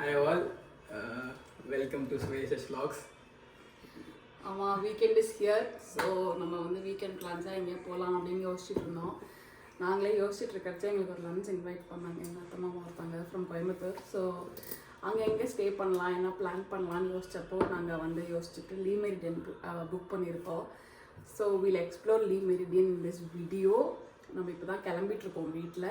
Hi all, welcome to Suresh Vlogs. ஆமாம் weekend is here. So நம்ம வந்து weekend பிளான்ஸாக எங்கேயோ போகலாம் அப்படின்னு யோசிச்சுட்டு இருந்தோம். நாங்களே யோசிச்சுட்டு இருக்கிறச்சே எங்களுக்கு ஒரு லஞ்ச் இன்வைட் பண்ணாங்க எங்கள் அத்தம்மா ஒருத்தாங்க ஃப்ரம் கோயம்புத்தூர். ஸோ அங்கே எங்கே ஸ்டே பண்ணலாம், என்ன பிளான் பண்ணலான்னு யோசிச்சப்போ நாங்கள் வந்து யோசிச்சுட்டு லீ மெரிடியன் புக் பண்ணியிருக்கோம். So will explore Le Meridien in this video. நம்ம இப்போ தான் கிளம்பிட்டுருக்கோம் வீட்டில்.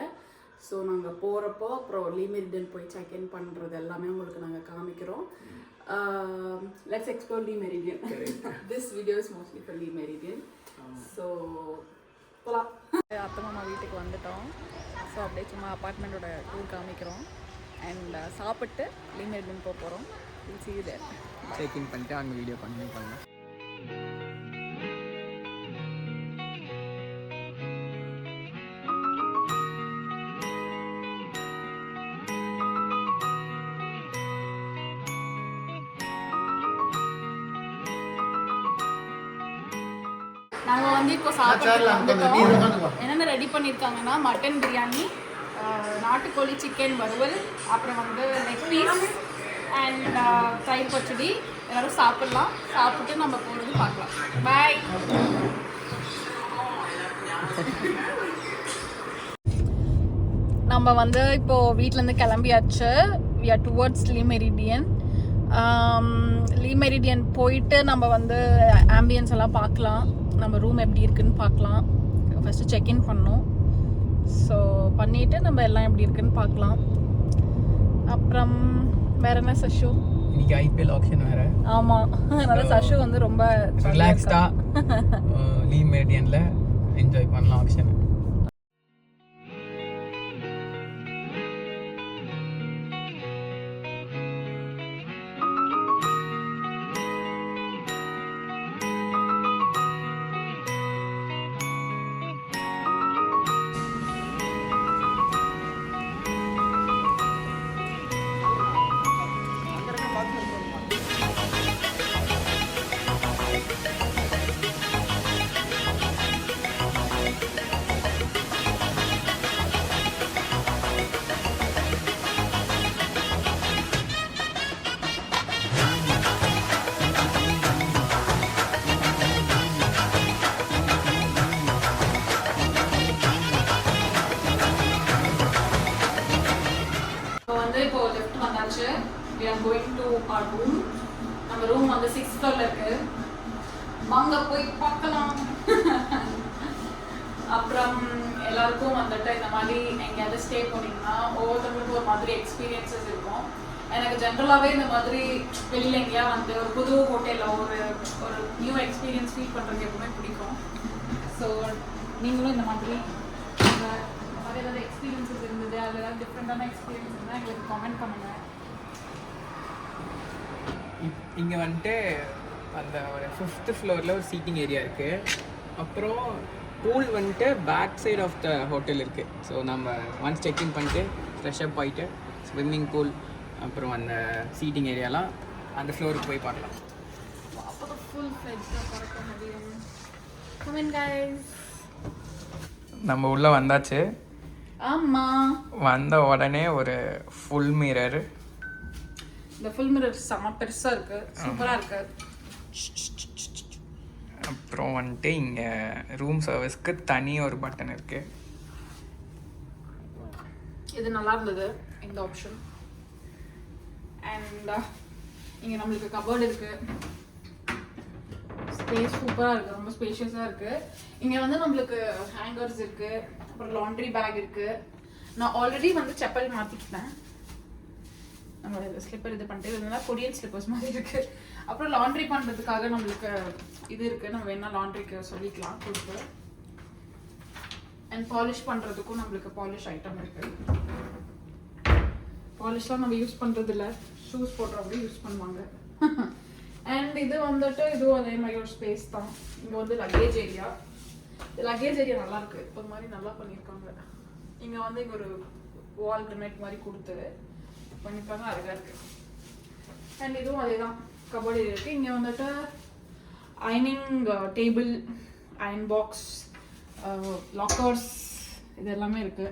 ஸோ நாங்கள் போகிறப்போ அப்புறம் லீ மெரிடியன் போய் செக்இன் பண்ணுறது எல்லாமே உங்களுக்கு நாங்கள் காமிக்கிறோம். Let's explore Lee Meridian. This video is mostly for Lee Meridian. So போலாம். அத்தை மாமா வீட்டுக்கு வந்துட்டோம். ஸோ அப்படியே சும்மா அப்பார்ட்மெண்ட்டோட டூர் காமிக்கிறோம். அண்ட் சாப்பிட்டு லீ மெரிடியன் போக போகிறோம். Will see you there. Check in பண்ணிட்டு அங்கே வீடியோ கண்டினியூ பண்ணலாம். நாங்கள் வந்து இப்போ சாப்பிட்டு என்னென்ன ரெடி பண்ணியிருக்காங்கன்னா மட்டன் பிரியாணி, நாட்டுக்கோழி சிக்கன் வறுவல், அப்புறம் வந்து லெக் பீஸ் அண்ட் தயிர் பச்சடி. எல்லோரும் சாப்பிட்லாம். சாப்பிட்டு நம்ம போகிறது பார்க்கலாம். பாய். நம்ம வந்து இப்போது வீட்டிலேருந்து கிளம்பியாச்சு. We are towards Le Meridien. Le Meridien போயிட்டு நம்ம வந்து ஆம்பியன்ஸ் எல்லாம் பார்க்கலாம். நம்ம ரூம் எப்படி இருக்குன்னு பார்க்கலாம். ஃபஸ்ட்டு செக்இன் பண்ணோம். ஸோ பண்ணிவிட்டு நம்ம எல்லாம் எப்படி இருக்குன்னு பார்க்கலாம். அப்புறம் வேற என்ன சஷு? இன்னைக்கு ஐபிஎல் ஆக்ஷன் வேறு. ஆமாம், அதனால் சஷு வந்து ரொம்ப ரிலாக்ஸ்டாக லீ மெரிடியனில் என்ஜாய் பண்ணலாம் ஆக்ஷனை. இப்போ லெஃப்ட் வந்தாச்சு. we are going to our room. நம்ம ரூம் வந்து 6th ஃப்ளோர்ல இருக்கு. வாங்க போய் பார்க்கலாம். அப்புறம் எல்லாருக்கும் வந்துட்டு இந்த மாதிரி எங்கேயாவது ஸ்டே போனீங்கன்னா ஒவ்வொருத்தவங்களுக்கும் ஒரு மாதிரி எக்ஸ்பீரியன்ஸஸ் இருக்கும். எனக்கு ஜென்ரலாகவே இந்த மாதிரி வெளியில் எங்கேயா வந்து ஒரு புது ஹோட்டலில் ஒரு நியூ எக்ஸ்பீரியன்ஸ் ஃபீல் பண்ணுறது எப்பவுமே பிடிக்கும். ஸோ நீங்களும் இந்த மாதிரி ஏதாவது எக்ஸ்பீரியன்ஸஸ் இருந்தது, அதில் ஏதாவது டிஃப்ரெண்ட்டான எக்ஸ்பீரியன்ஸ் இருந்தால் எங்களுக்கு கமெண்ட் பண்ணுங்கள். இங்கே வந்துட்டு அந்த ஒரு 5th ஃப்ளோரில் ஒரு சீட்டிங் ஏரியா இருக்குது. அப்புறம் பூல் வந்துட்டு back side of the hotel இருக்குது. ஸோ நம்ம ஒன்ஸ் செக்இன் பண்ணிட்டு ஃப்ரெஷ்அப் ஆகிட்டு ஸ்விம்மிங் பூல் அப்புறம் அந்த சீட்டிங் ஏரியாலாம் அந்த ஃப்ளோருக்கு போய் பார்க்கலாம். அப்போ ஃபுல் ஃப்ளெட்ஜாக பார்க்க முடியும். Comment guys. நம்ம உள்ளே வந்தாச்சு. ஆமாம், வந்த உடனே ஒரு ஃபுல் மிரர். இந்த ஃபுல் மிரர் செம்ம பெருசாக இருக்குது, சூப்பராக இருக்குது. அப்புறம் வந்துட்டு இங்கே ரூம் சர்வீஸ்க்கு தனி ஒரு பட்டன் இருக்குது. இது நல்லா இருந்தது இந்த ஆப்ஷன். அண்ட் இங்கே நம்மளுக்கு கபோர்டு இருக்குது. ஸ்பேஸ் சூப்பராக இருக்குது, ரொம்ப ஸ்பேஷியஸாக இருக்குது. இங்கே வந்து நம்மளுக்கு ஹேங்கர்ஸ் இருக்குது, அப்புறம் லாண்ட்ரி பேக் இருக்குது. நான் ஆல்ரெடி வந்து செப்பல் மாற்றிக்கிட்டேன். நம்ம ஸ்லிப்பர் இது பண்ணிட்டு இருந்தால் கொரியன் ஸ்லிப்பர்ஸ் மாதிரி இருக்குது. அப்புறம் லாண்ட்ரி பண்ணுறதுக்காக நம்மளுக்கு இது இருக்குது. நம்ம வேணால் லாண்ட்ரிக்கு சொல்லிக்கலாம் கொடுத்து. அண்ட் பாலிஷ் பண்ணுறதுக்கும் நம்மளுக்கு பாலிஷ் ஐட்டம் இருக்குது. பாலிஷ்லாம் நம்ம யூஸ் பண்ணுறது இல்லை, ஷூஸ் போடுறவங்க யூஸ் பண்ணுவாங்க. அண்ட் இது வந்துட்டு இதுவும் அதே மாதிரி ஒரு ஸ்பேஸ் தான். இங்கே வந்து லக்கேஜ் ஏரியா. லக்கேஜ் ஏரியா நல்லா இருக்கு, இப்போ மாதிரி நல்லா பண்ணியிருக்காங்க. இங்கே வந்து இங்கே ஒரு வால் கிரனைட் மாதிரி கொடுத்து பண்ணியிருக்காங்க, அழகாக இருக்கு. அண்ட் இதுவும் அதே தான், கபோர்டு ஏரியா இருக்குது. இங்கே வந்துட்டு அயனிங் டேபிள், அயன் பாக்ஸ், லாக்கர்ஸ் இது எல்லாமே இருக்குது.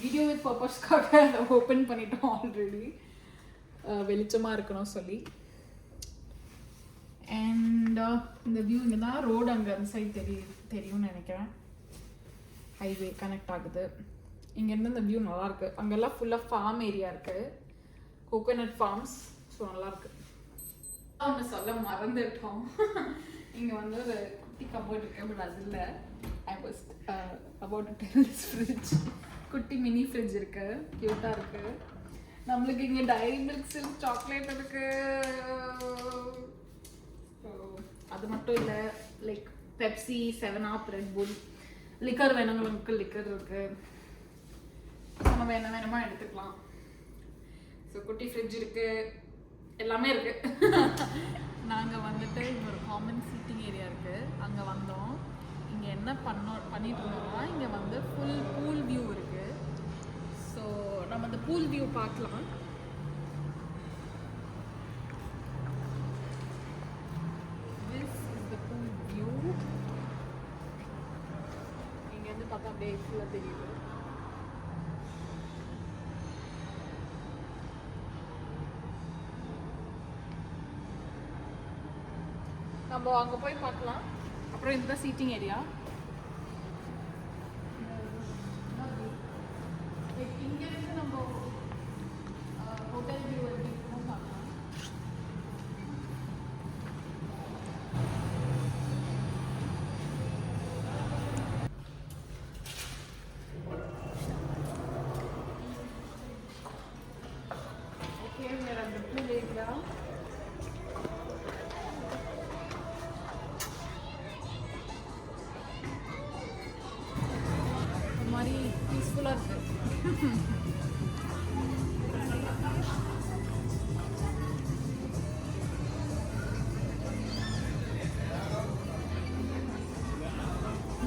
வீடியோ வித் பர்பஸ்க்காக அதை ஓப்பன் பண்ணிட்டோம் ஆல்ரெடி, வெளிச்சமாக இருக்கணும் சொல்லி. அண்ட் இந்த வியூ இங்கே தான் ரோடு அங்கே அந்த சைட் தெரியும்னு நினைக்கிறேன். ஹைவே கனெக்ட் ஆகுது. இங்கேருந்து இந்த வியூ நல்லாயிருக்கு. அங்கெல்லாம் ஃபுல்லாக ஃபார்ம் ஏரியா இருக்குது, கோகோனட் ஃபார்ம்ஸ். ஸோ நல்லாயிருக்கு. ஒன்று சொல்ல மறந்துட்டோம். இங்கே வந்து ஒரு குட்டி கபோர்ட் இருக்கு, பட் அது இல்லை. I was about to tell this fridge. குட்டி மினி ஃப்ரிட்ஜ் இருக்கு, க்யூட்டாக இருக்கு. நம்மளுக்கு இங்கே டைரி மில்க் சில்க் சாக்லேட் இருக்கு. அது மட்டும் இல்லை, like Pepsi, 7up, Red Bull, liquor வேணுங்களுக்கு லிக்கர் இருக்கு. நம்ம என்ன வேணுமோ எடுத்துக்கலாம். ஸோ குட்டி ஃப்ரிட்ஜ் இருக்கு, எல்லாமே இருக்கு. நாங்கள் வந்துட்டு இங்கே ஒரு காமன் சீட்டிங் ஏரியா இருக்கு, அங்கே வந்தோம். இங்கே என்ன பண்ணிட்டு இருந்தோம்னா, இங்கே வந்து ஃபுல் பூல் வியூ இருக்கு. ஸோ நம்ம அந்த பூல் வியூ பார்க்கலாம். This is the pool view. இங்கேருந்து பார்த்தா அப்படியே ஃபுல்லாக தெரியுது. நம்ம அங்கே போய் பார்க்கலாம். அப்புறம் இதுதான் சீட்டிங் ஏரியா. இங்கேருந்து நம்ம ஹோட்டல் வியூ எப்படி இருக்குமோ பார்க்கலாம். ஓகே, வேற அந்த பூல் ஏரியா. பீஸ்ஃபுல்லாக இருக்கு.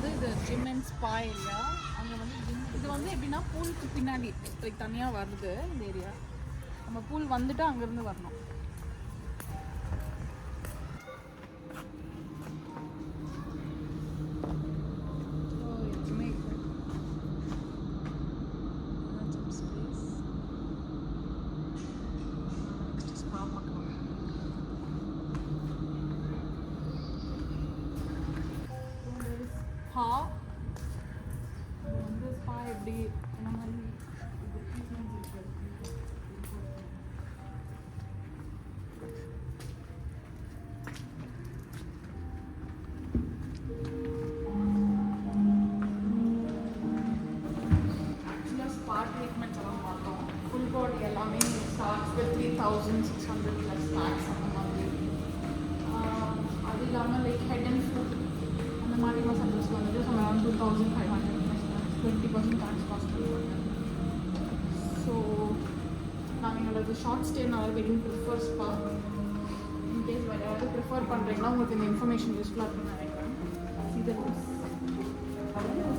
இது ஜிம் அண்ட் ஸ்பா ஏரியா. அங்கே வந்து இது வந்து எப்படின்னா பூலுக்கு பின்னாடி லைக் தனியாக வருது இந்த ஏரியா. நம்ம பூல் வந்துட்டு அங்கேருந்து வரணும். வந்து ஸ்பா எப்படி என்ன மாதிரி ஆக்சுவலாக ஸ்பா ட்ரீட்மெண்ட்ஸ் எல்லாம் பார்த்தோம். ஃபுல் பாடி எல்லாமே ஸ்டார்ட்ஸ் வித் 3600 + ஸ்நாக்ஸ் அந்த மாதிரி. அது இல்லாமல் லைக் ஹெட் அண்ட் ஃபுட் அந்த மாதிரி மசாஜஸ் வந்துட்டு அரௌண்ட் 2500 20% tax cost பண்ணுவாங்க. ஸோ நாங்கள் எங்களோட ஷார்ட் ஸ்டேனால வெட்டிங் ப்ரிஃபர் ஸ்பா. இன்கேஸ் வேறு யாராவது ப்ரிஃபர் பண்ணுறீங்கன்னா உங்களுக்கு இந்த இன்ஃபர்மேஷன் யூஸ்ஃபுல்லாக இருக்குன்னு நினைக்கிறேன். இது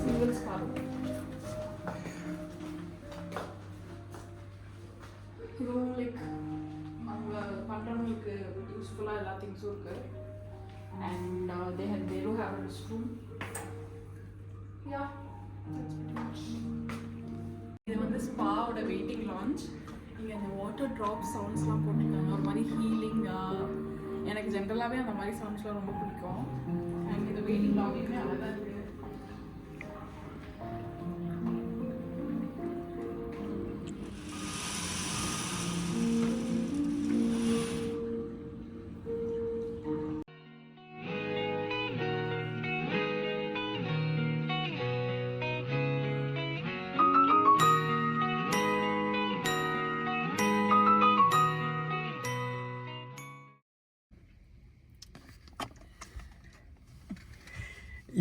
சிங்கிள் ஸ்பா. இதுவும் லைக் அவங்க பண்ணுறவங்களுக்கு யூஸ்ஃபுல்லாக எல்லா திங்ஸும் இருக்குது. And they do have a restroom. Yeah, that's pretty much. இது வந்து ஸ்பாவோட வெயிட்டிங் லான்ச். இங்கே அந்த வாட்டர் ட்ராப் சவுண்ட்ஸ்லாம் போட்டிருக்காங்க, ஒரு மாதிரி ஹீலிங்காக. எனக்கு ஜென்ரலாகவே அந்த மாதிரி சவுண்ட்ஸ்லாம் ரொம்ப பிடிக்கும். அண்ட் இந்த வெயிட்டிங் லாபியுமே அழகாக இருக்குது.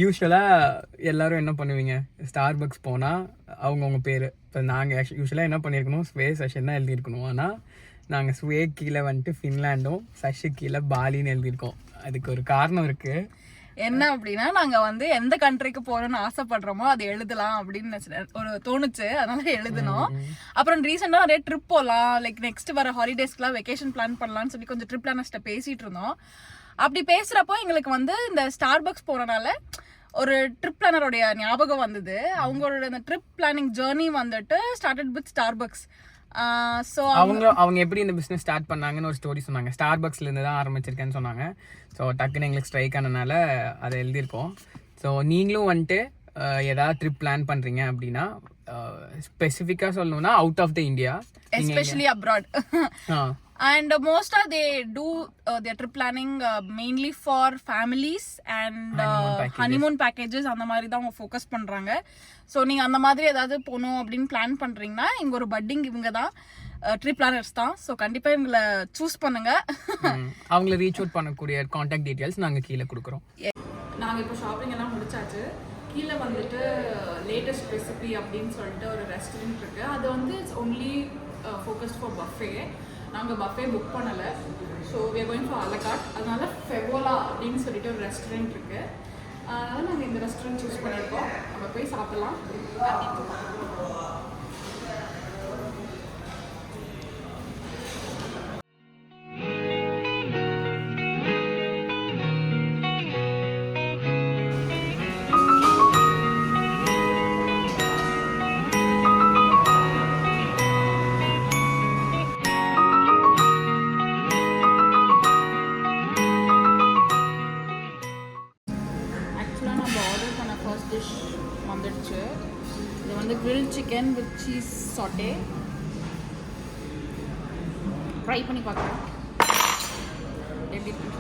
யூஸ்வலாக எல்லோரும் என்ன பண்ணுவீங்க, ஸ்டார்பக்ஸ் போனால் அவங்கவுங்க பேர். இப்போ நாங்கள் யூஸ்வலாக என்ன பண்ணியிருக்கணும், ஸ்வே சஷன் தான் எழுதியிருக்கணும். ஆனால் நாங்கள் ஸ்வே கீழே வந்துட்டு ஃபின்லாண்டும், சஷு கீழே பாலின்னு எழுதியிருக்கோம். அதுக்கு ஒரு காரணம் இருக்குது. என்ன அப்படின்னா, நாங்கள் வந்து எந்த கண்ட்ரிக்கு போகிறோன்னு ஆசைப்படுறோமோ அது எழுதலாம் அப்படின்னு ஒரு தோணுச்சு, அதனால எழுதணும். அப்புறம் ரீசெண்டாக நிறைய ட்ரிப் போகலாம், லைக் நெக்ஸ்ட் வர ஹாலிடேஸ்க்குலாம் வெக்கேஷன் பிளான் பண்ணலான்னு சொல்லி கொஞ்சம் ட்ரிப் பிளானர்ஸ்ட்டை பேசிகிட்டு இருந்தோம். அப்படி பேசுகிறப்போ எங்களுக்கு வந்து இந்த ஸ்டார்பக்ஸ் போகிறனால ஒரு ட்ரிப் பிளானரோடைய ஞாபகம் வந்தது. அவங்களோட அந்த ட்ரிப் பிளானிங் ஜேர்னி வந்துட்டு ஸ்டார்டட் வித் ஸ்டார்பக்ஸ். ஸோ அவங்க எப்படி இந்த பிஸ்னஸ் ஸ்டார்ட் பண்ணாங்கன்னு ஒரு ஸ்டோரி சொன்னாங்க. ஸ்டார்பக்ஸ்லேருந்து தான் ஆரம்பிச்சிருக்கேன்னு சொன்னாங்க. ஸோ டக்குன்னு எங்களுக்கு ஸ்ட்ரைக் ஆனதுனால அதை எழுதியிருக்கோம். ஸோ நீங்களும் வந்துட்டு ஏதாவது ட்ரிப் பிளான் பண்ணுறீங்க அப்படின்னா ஸ்பெசிஃபிக்காக சொல்லணும்னா out of the India, especially abroad. And mostly they do their trip planning mainly for families and honeymoon packages. அந்த மாதிரி தான் அவங்க ஃபோக்கஸ் பண்ணுறாங்க. ஸோ நீங்கள் அந்த மாதிரி ஏதாவது போகணும் அப்படின்னு பிளான் பண்ணுறீங்கன்னா இங்கே ஒரு பட்டிங் இவங்க தான் ட்ரிப் பிளானர்ஸ் தான். ஸோ கண்டிப்பாக இவங்களை சூஸ் பண்ணுங்க. அவங்கள ரீச் அவுட் பண்ணக்கூடிய கான்டாக்ட் டீட்டெயில்ஸ் நாங்கள் கீழே கொடுக்குறோம். நாங்கள் இப்போ ஷாப்பிங் எல்லாம் முடிச்சாச்சு. கீழே வந்துட்டு லேட்டஸ்ட் ரெசிபி அப்படின்னு சொல்லிட்டு ஒரு ரெஸ்டாரண்ட் இருக்குது. அது வந்து it's only focused for buffet. நாங்கள் பஃபே புக் பண்ணலை. So we are going for a la carte. அதனால ஃபெவோலா அப்படின்னு சொல்லிட்டு ஒரு ரெஸ்டாரண்ட் இருக்குது. அதனால் நாங்கள் இந்த ரெஸ்டாரண்ட் சூஸ் பண்ணியிருக்கோம். நம்ம போய் சாப்பிடலாம். வந்துடுச்சு. இது வந்து கிரில் சிக்கன் வித் சீஸ் சாட்டே. ட்ரை பண்ணி பார்க்கலாம் எப்படி இருக்கு.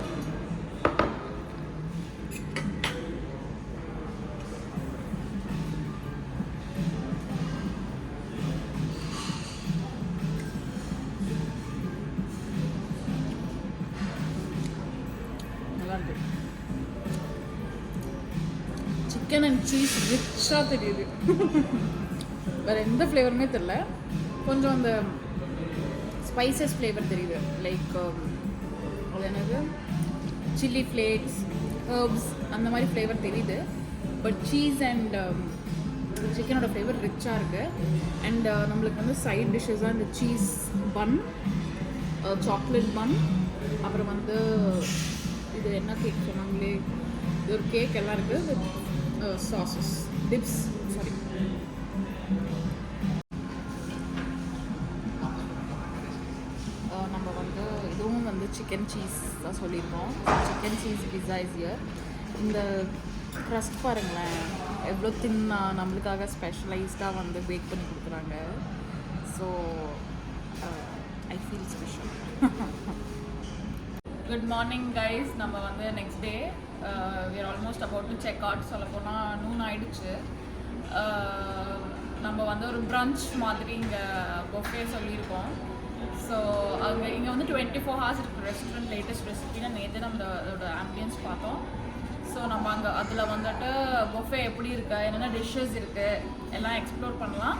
நல்லா இருக்கு. சிக்கன் அண்ட் சீஸ் ரிச்சாக தெரியுது. வேறு எந்த ஃப்ளேவருமே தெரில. கொஞ்சம் அந்த ஸ்பைசஸ் ஃப்ளேவர் தெரியுது. லைக் அது என்னது சில்லி ஃப்ளேக்ஸ், ஹர்ப்ஸ் அந்த மாதிரி ஃப்ளேவர் தெரியுது. பட் சீஸ் அண்ட் சிக்கனோட ஃப்ளேவர் ரிச்சாக இருக்குது. அண்ட் நம்மளுக்கு வந்து சைட் டிஷ்ஷஸாக இந்த சீஸ் பன், சாக்லேட் பன், அப்புறம் வந்து இது என்ன கேக் சொன்னாங்களே, இது ஒரு கேக் எல்லாம் இருக்குது வித் சாசஸ், டிப்ஸ், சாரி. நம்ம வந்து இதுவும் வந்து சிக்கன் சீஸ் தான் சொல்லியிருக்கோம். Chicken cheese pizza is here. இந்த க்ரஸ்ட் பாருங்களேன் எவ்வளோ தின்னா நம்மளுக்காக ஸ்பெஷலைஸ்டாக வந்து பேக் பண்ணி கொடுக்குறாங்க. So I feel special. Good morning guys. நம்ம வந்து next day we are almost about to check out. சொல்லப்போனால் நூன் ஆயிடுச்சு. நம்ம வந்து ஒரு brunch மாதிரி இங்கே பொஃபே சொல்லியிருக்கோம். ஸோ அங்கே இங்கே வந்து 24 hours இருக்குது ரெஸ்டாரண்ட். லேட்டஸ்ட் ரெசிபின்னு நேற்று நம்ம அதோட ஆம்பியன்ஸ் பார்த்தோம். ஸோ நம்ம அங்கே அதில் வந்துட்டு பொஃபே எப்படி இருக்குது, என்னென்ன டிஷ்ஷஸ் இருக்குது எல்லாம் எக்ஸ்ப்ளோர் பண்ணலாம்.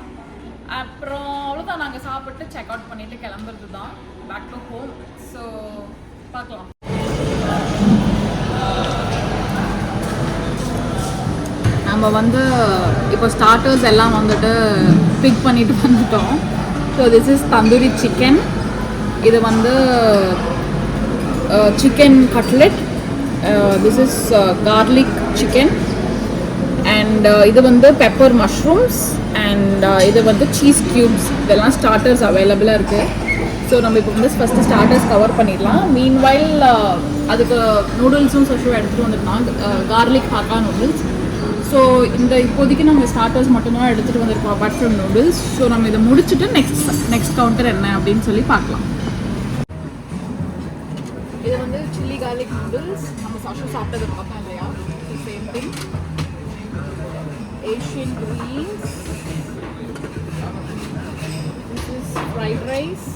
அப்புறம் அவ்வளோதான், நாங்கள் சாப்பிட்டு செக் அவுட் பண்ணிவிட்டு கிளம்புறது தான் பேக் டு ஹோம். ஸோ பார்க்கலாம். நம்ம வந்து இப்போ ஸ்டார்டர்ஸ் எல்லாம் வந்துட்டு பிக் பண்ணிட்டு வந்துட்டோம். So this is tandoori chicken. இது வந்து chicken cutlet. This is garlic chicken. And இது வந்து பெப்பர் மஷ்ரூம்ஸ். அண்ட் இது வந்து சீஸ் க்யூப்ஸ். இதெல்லாம் ஸ்டார்டர்ஸ் அவைலபிளாக இருக்குது. ஸோ நம்ம இப்போ வந்து ஃபஸ்ட்டு ஸ்டார்டர்ஸ் கவர் பண்ணிடலாம். மீன்வைல் அதுக்கு நூடுல்ஸும் சஷும் எடுத்துகிட்டு வந்துருக்கோம். Garlic Hakka noodles. ஸோ இந்த இப்போதைக்கு நம்ம ஸ்டார்டர்ஸ் மட்டும்தான் எடுத்துகிட்டு வந்திருக்கோம் அப்பார்ட் ஃப்ரம் நூடுல்ஸ். ஸோ நம்ம இதை முடிச்சுட்டு நெக்ஸ்ட் கவுண்டர் என்ன அப்படின்னு சொல்லி பார்க்கலாம். இது வந்து சில்லி கார்லிக் நூடுல்ஸ். நம்ம சஷு சாப்பிட்டது பார்த்தோம் இல்லையா, same thing. Asian greens. This is fried rice,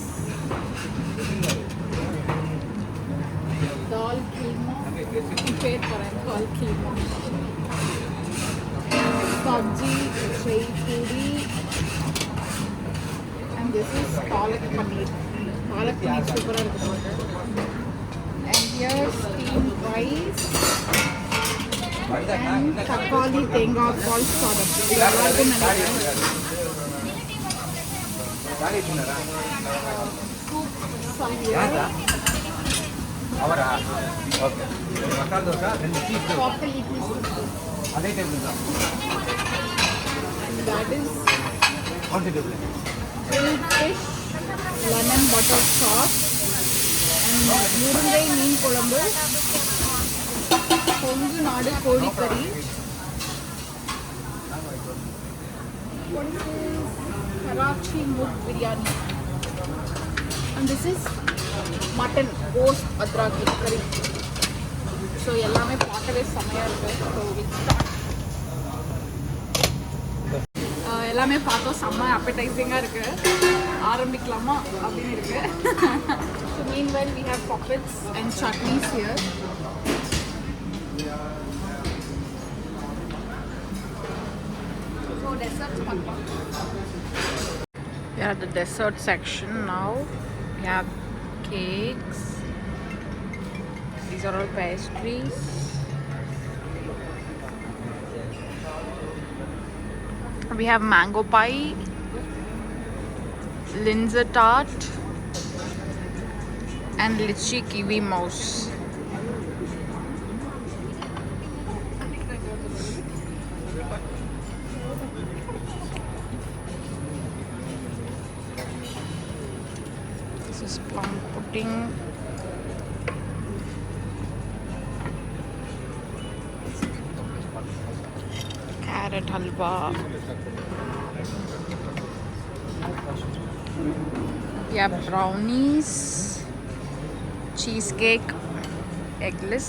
dal keema. பேர் போகிறேன், dal keema. Sabji, chai puri, and this is palak paneer. Palak paneer super irukku. And here steamed rice and takali tenga ball sadam. Ellarukum nenikken. Soup salvia. Avara. Okay. Masala dosa, then cheese. Totally crispy. அதே table தான். That is one table. grilled fish, lemon butter sauce, and முருங்கை மீன் குழம்பு, கொங்கு நாடு கோழிக்கறி. What is this? Karachi mud biryani. And this is mutton roast adraki curry. So எல்லாமே பார்க்கவே செமையாக இருக்குது. So with start. எல்லாமே பார்த்தோம் செம்ம appetizing-ஆ இருக்குது. ஆரம்பிக்கலாமா அப்படின்னு இருக்குது. So meanwhile we have puppets and chutneys here. So desserts பார்க்கலாம். We are at the dessert section now. We have cakes. These are all pastries. We have mango pie, linzer tart, and lychee kiwi mousse. This is plum pudding. Carrot halwa. We have brownies, cheesecake, eggless.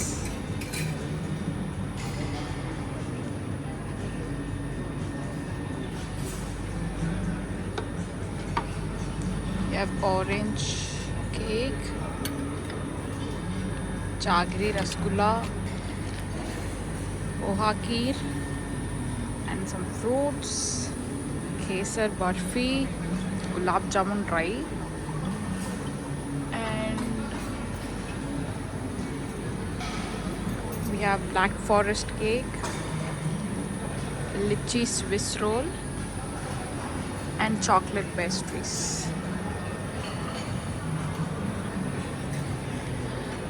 We have orange cake, jaggery rasgulla, poha kheer, and some fruits, kesar barfi, gulab jamun dry, and we have black forest cake, lychee Swiss roll, and chocolate pastries.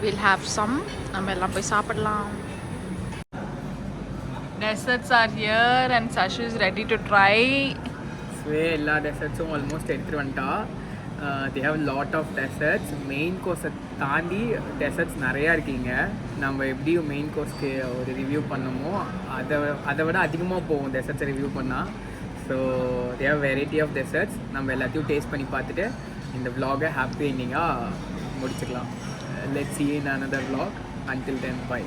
We'll have some. நம்ம எல்லாம் போய் சாப்பிடலாம். Desserts are here and Sashu is ready to try. எல்லா டெசர்ட்ஸும் almost எடுத்துகிட்டு வந்துட்டா. They have lot of desserts. Main கோர்ஸை தாண்டி desserts நிறையா இருக்கீங்க. நம்ம எப்படி மெயின் கோர்ஸ்க்கு ஒரு ரிவ்யூ பண்ணமோ அதை விட அதிகமாக போகும் டெசர்ட்ஸை ரிவ்யூ பண்ணால். So they have variety of desserts. நம்ம எல்லாத்தையும் டேஸ்ட் பண்ணி பார்த்துட்டு இந்த vlog-ஐ ஹாப்பி எண்டிங்காக முடிச்சுக்கலாம். Let's see you in another vlog. Until then, bye.